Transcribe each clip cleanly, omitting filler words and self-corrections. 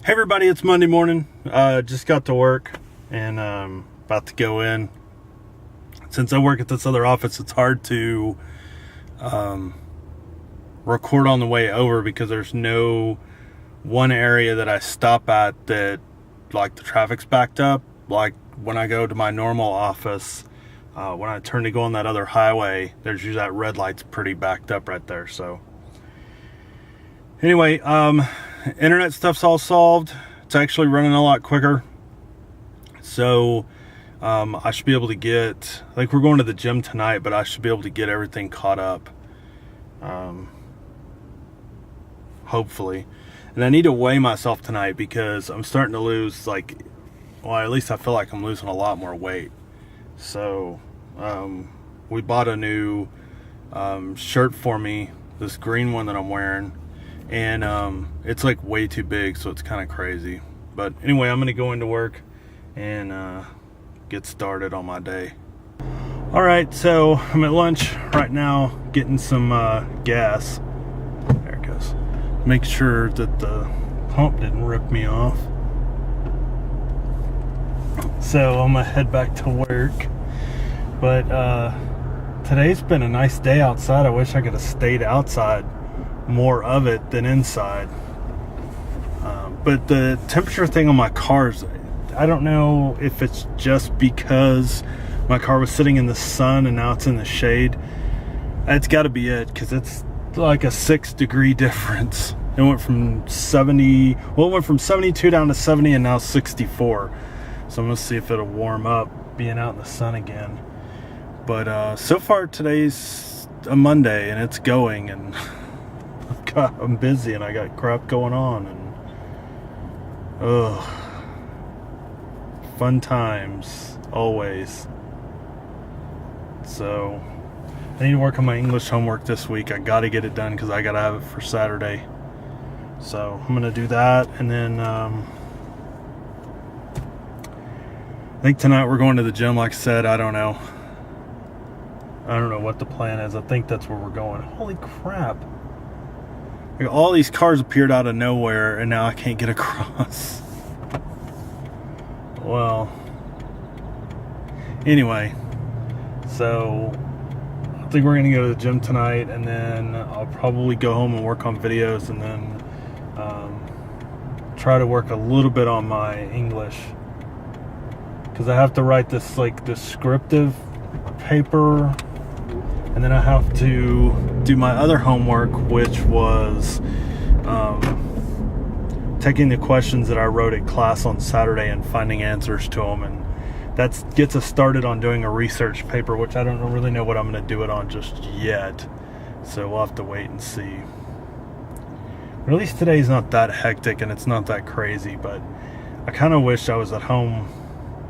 Hey everybody, it's Monday morning. Just got to work and about to go in. Since I work at this other office, it's hard to record on the way over because there's no one area that I stop at that like the traffic's backed up. Like when I go to my normal office, when I turn to go on that other highway, there's usually that red light's pretty backed up right there. So anyway, internet stuff's all solved. It's actually running a lot quicker. So I should be able to get, I think we're going to the gym tonight, but I should be able to get everything caught up. Hopefully. And I need to weigh myself tonight because I'm starting to lose, like, well, at least I feel like I'm losing a lot more weight. So we bought a new shirt for me, this green one that I'm wearing. And it's like way too big, so it's kind of crazy. But anyway, I'm gonna go into work and get started on my day. All right, so I'm at lunch right now getting some gas. There it goes. Make sure that the pump didn't rip me off. So I'm gonna head back to work. But today's been a nice day outside. I wish I could have stayed outside more of it than inside. But the temperature thing on my cars, I don't know if it's just because my car was sitting in the sun and now it's in the shade. It's got to be it, because it's like a 6-degree difference. It went from 70, well, it went from 72 down to 70 and now 64. So I'm gonna see if it'll warm up being out in the sun again. But so far today's a Monday and it's going, and I'm busy and I got crap going on, and fun times always. So I need to work on my English homework this week. I got to get it done because I got to have it for Saturday. So I'm gonna do that, and then I think tonight we're going to the gym. Like I said, I don't know what the plan is. I think that's where we're going. Holy crap. Like, all these cars appeared out of nowhere, and now I can't get across. Well, anyway, so I think we're going to go to the gym tonight, and then I'll probably go home and work on videos, and then try to work a little bit on my English, because I have to write this like descriptive paper. And then I have to do my other homework, which was taking the questions that I wrote at class on Saturday and finding answers to them. And that gets us started on doing a research paper, which I don't really know what I'm going to do it on just yet. So we'll have to wait and see. But at least today's not that hectic and it's not that crazy. But I kind of wish I was at home,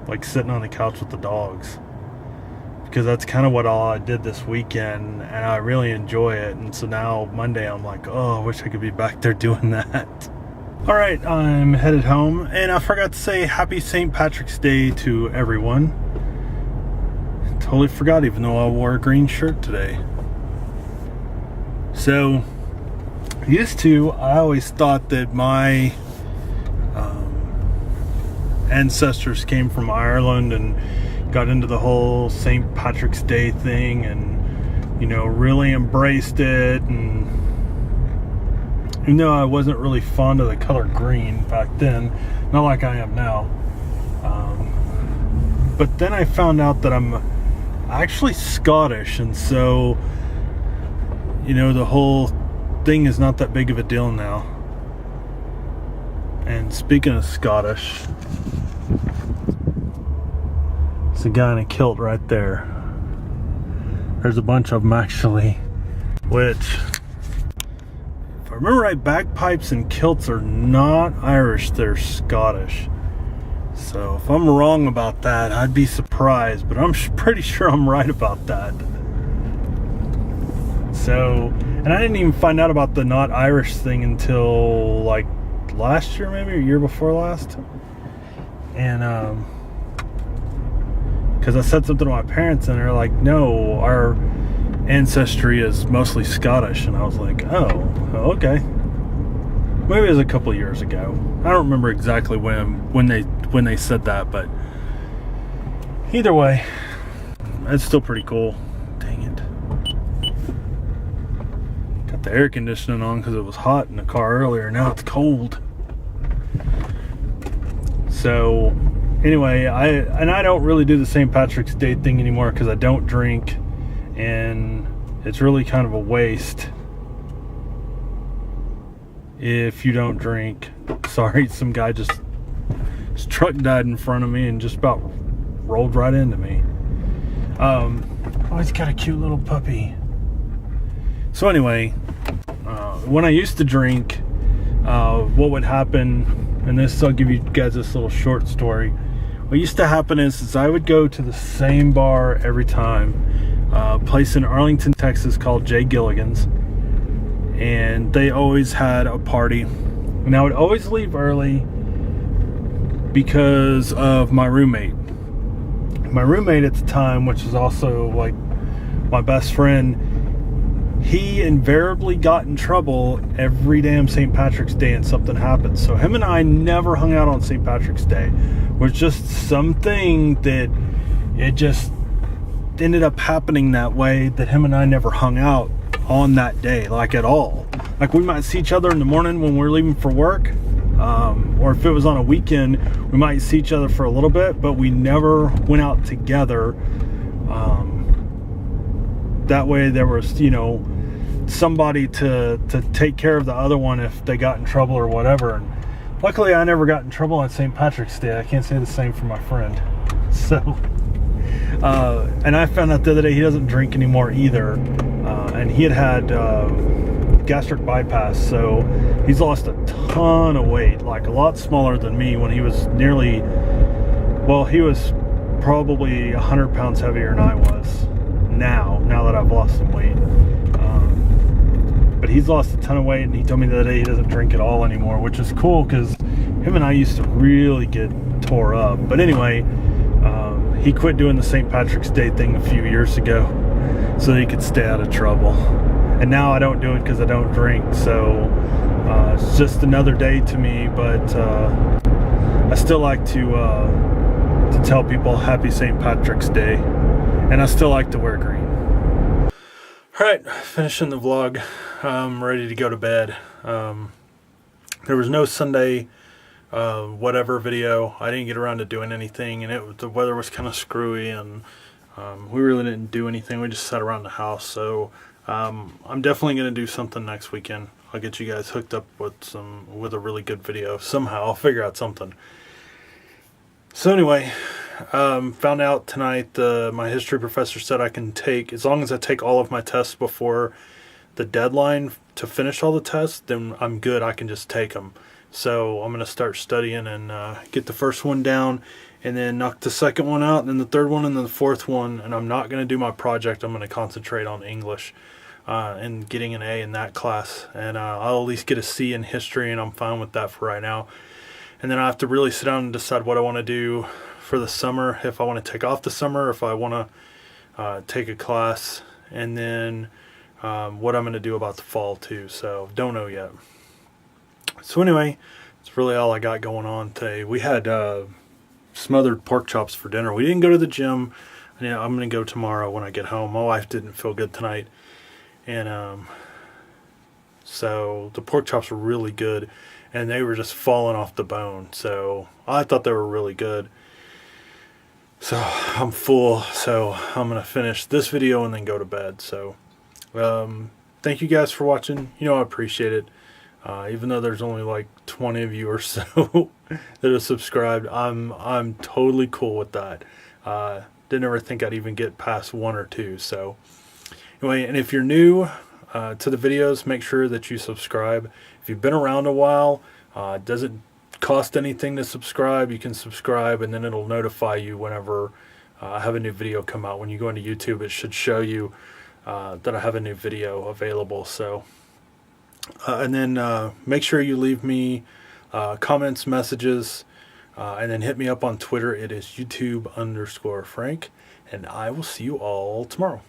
like sitting on the couch with the dogs, because that's kind of what all I did this weekend, and I really enjoy it. And so now Monday I'm like, oh, I wish I could be back there doing that. All right, I'm headed home, and I forgot to say happy St. Patrick's Day to everyone. Totally forgot, even though I wore a green shirt today. So I always thought that my ancestors came from Ireland and got into the whole St. Patrick's Day thing, and really embraced it. And I wasn't really fond of the color green back then, not like I am now, but then I found out that I'm actually Scottish, and so the whole thing is not that big of a deal now. And speaking of Scottish, a guy in a kilt right there. There's a bunch of them actually, which, if I remember right, bagpipes and kilts are not Irish, they're Scottish. So if I'm wrong about that, I'd be surprised, but I'm pretty sure I'm right about that. So, and I didn't even find out about the not Irish thing until like last year, maybe, or year before last. And because I said something to my parents, and they're like, no, our ancestry is mostly Scottish. And I was like, oh, okay. Maybe it was a couple of years ago. I don't remember exactly when they said that, but either way, it's still pretty cool. Dang it. Got the air conditioning on because it was hot in the car earlier. Now it's cold. So anyway, I don't really do the St. Patrick's Day thing anymore because I don't drink, and it's really kind of a waste if you don't drink. Sorry, some guy his truck died in front of me and just about rolled right into me. Oh, he's got a cute little puppy. So anyway, when I used to drink, what would happen, and I'll give you guys this little short story. What used to happen is I would go to the same bar every time, a place in Arlington, Texas called Jay Gilligan's, and they always had a party, and I would always leave early because of my roommate. My roommate at the time, which is also like my best friend, he invariably got in trouble every damn St. Patrick's Day and something happened. So him and I never hung out on St. Patrick's Day. It was just something that it just ended up happening that way, that him and I never hung out on that day, like at all. Like we might see each other in the morning when we're leaving for work, or if it was on a weekend, we might see each other for a little bit, but we never went out together. That way there was, somebody to take care of the other one if they got in trouble or whatever. And luckily I never got in trouble on St. Patrick's Day. I can't say the same for my friend. So and I found out the other day he doesn't drink anymore either, and he had gastric bypass, so he's lost a ton of weight, like a lot smaller than me when he was he was probably 100 pounds heavier than I was now that I've lost some weight. But he's lost a ton of weight, and he told me the other day he doesn't drink at all anymore, which is cool because him and I used to really get tore up. But anyway, he quit doing the St. Patrick's Day thing a few years ago so he could stay out of trouble. And now I don't do it because I don't drink, so it's just another day to me. But I still like to tell people Happy St. Patrick's Day, and I still like to wear green. Alright, finishing the vlog. I'm ready to go to bed. There was no Sunday whatever video. I didn't get around to doing anything, and the weather was kind of screwy, and we really didn't do anything. We just sat around the house. So I'm definitely going to do something next weekend. I'll get you guys hooked up with a really good video somehow. I'll figure out something. So anyway, found out tonight my history professor said I can take, as long as I take all of my tests before the deadline to finish all the tests, then I'm good. I can just take them. So I'm going to start studying and get the first one down, and then knock the second one out, and then the third one, and then the fourth one. And I'm not going to do my project. I'm going to concentrate on English and getting an A in that class. And I'll at least get a C in history, and I'm fine with that for right now. And then I have to really sit down and decide what I want to do for the summer, if I want to take off the summer, if I want to take a class, and then what I'm going to do about the fall too. So don't know yet. So anyway, that's really all I got going on today. We had smothered pork chops for dinner. We didn't go to the gym. I'm going to go tomorrow when I get home. My wife didn't feel good tonight, and so the pork chops were really good, and they were just falling off the bone. So I thought they were really good. So I'm full, so I'm going to finish this video and then go to bed. So thank you guys for watching. I appreciate it. Even though there's only like 20 of you or so that have subscribed, I'm totally cool with that. Didn't ever think I'd even get past 1 or 2. So anyway, and if you're new to the videos, make sure that you subscribe. If you've been around a while, it doesn't cost anything to subscribe. You can subscribe, and then it'll notify you whenever I have a new video come out. When you go into YouTube, it should show you that I have a new video available. So and then make sure you leave me comments, messages, and then hit me up on Twitter. It is YouTube_Frank, and I will see you all tomorrow.